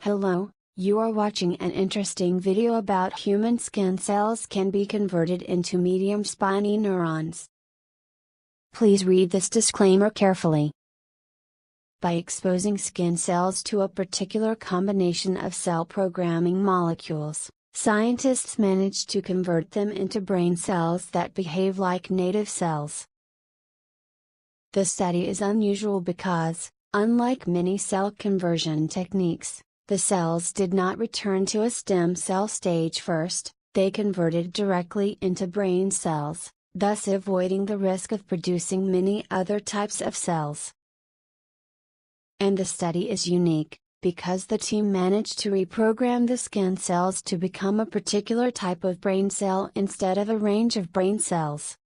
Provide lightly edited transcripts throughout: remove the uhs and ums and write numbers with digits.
Hello, you are watching an interesting video about human skin cells can be converted into medium spiny neurons. Please read this disclaimer carefully. By exposing skin cells to a particular combination of cell programming molecules, scientists managed to convert them into brain cells that behave like native cells. The study is unusual because, unlike many cell conversion techniques, the cells did not return to a stem cell stage first, they converted directly into brain cells, thus avoiding the risk of producing many other types of cells. And the study is unique, because the team managed to reprogram the skin cells to become a particular type of brain cell instead of a range of brain cells.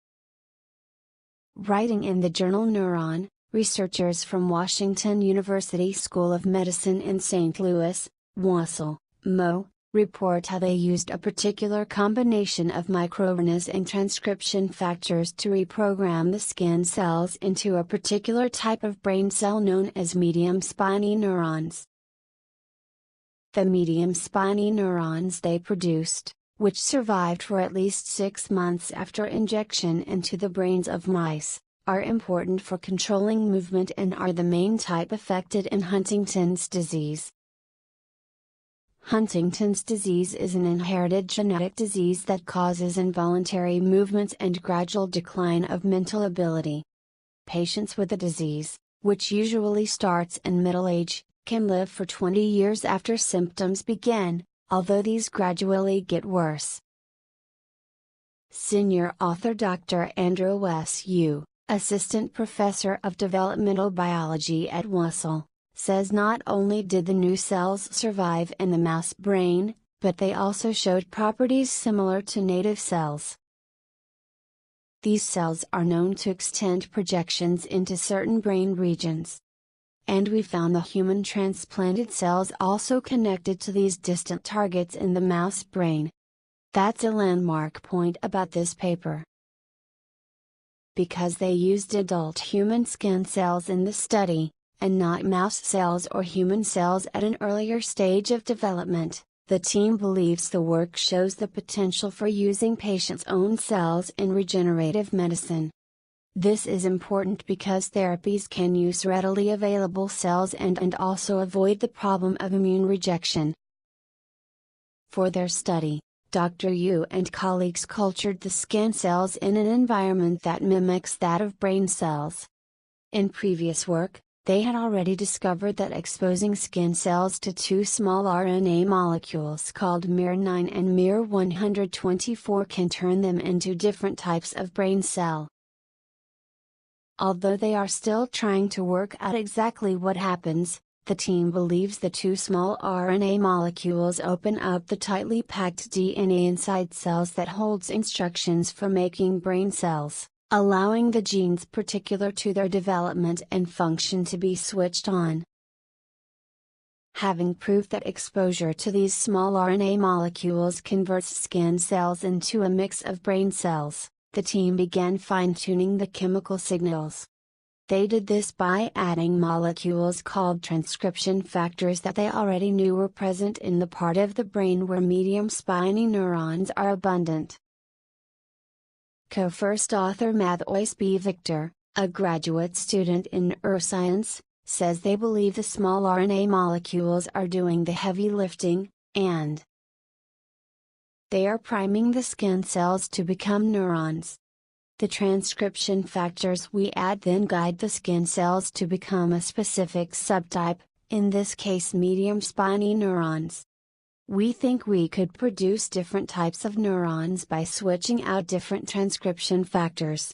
Writing in the journal Neuron, researchers from Washington University School of Medicine in St. Louis, Wassel, Mo, report how they used a particular combination of microRNAs and transcription factors to reprogram the skin cells into a particular type of brain cell known as medium spiny neurons. The medium spiny neurons they produced, which survived for at least 6 months after injection into the brains of mice, are important for controlling movement and are the main type affected in Huntington's disease. Huntington's disease is an inherited genetic disease that causes involuntary movements and gradual decline of mental ability. Patients with the disease, which usually starts in middle age, can live for 20 years after symptoms begin, although these gradually get worse. Senior author Dr. Andrew S. Yu, Assistant Professor of Developmental Biology at Wassel, says not only did the new cells survive in the mouse brain, but they also showed properties similar to native cells. These cells are known to extend projections into certain brain regions. And we found the human transplanted cells also connected to these distant targets in the mouse brain. That's a landmark point about this paper. Because they used adult human skin cells in the study, and not mouse cells or human cells at an earlier stage of development, the team believes the work shows the potential for using patients' own cells in regenerative medicine. This is important because therapies can use readily available cells and also avoid the problem of immune rejection. For their study, Dr. Yu and colleagues cultured the skin cells in an environment that mimics that of brain cells. In previous work, they had already discovered that exposing skin cells to two small RNA molecules called miR9 and miR124 can turn them into different types of brain cell. Although they are still trying to work out exactly what happens, the team believes the two small RNA molecules open up the tightly packed DNA inside cells that holds instructions for making brain cells, allowing the genes particular to their development and function to be switched on. Having proved that exposure to these small RNA molecules converts skin cells into a mix of brain cells, the team began fine-tuning the chemical signals. They did this by adding molecules called transcription factors that they already knew were present in the part of the brain where medium spiny neurons are abundant. Co-first author Matthias B. Victor, a graduate student in neuroscience, says they believe the small RNA molecules are doing the heavy lifting, and they are priming the skin cells to become neurons. The transcription factors we add then guide the skin cells to become a specific subtype, in this case medium spiny neurons. We think we could produce different types of neurons by switching out different transcription factors.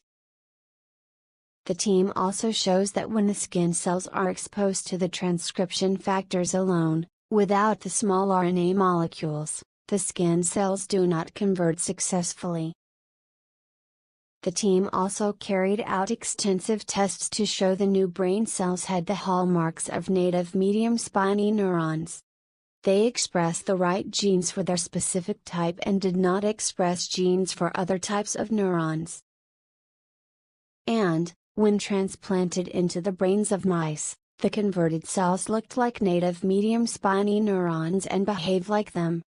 The team also shows that when the skin cells are exposed to the transcription factors alone, without the small RNA molecules, the skin cells do not convert successfully. The team also carried out extensive tests to show the new brain cells had the hallmarks of native medium spiny neurons. They expressed the right genes for their specific type and did not express genes for other types of neurons. And, when transplanted into the brains of mice, The converted cells looked like native medium spiny neurons and behaved like them.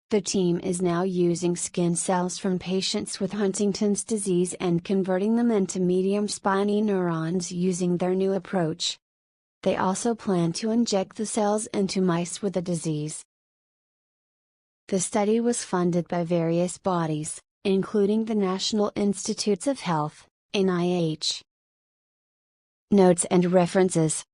The team is now using skin cells from patients with Huntington's disease and converting them into medium spiny neurons using their new approach. They also plan to inject the cells into mice with the disease. The study was funded by various bodies, including the National Institutes of Health, NIH. Notes and references.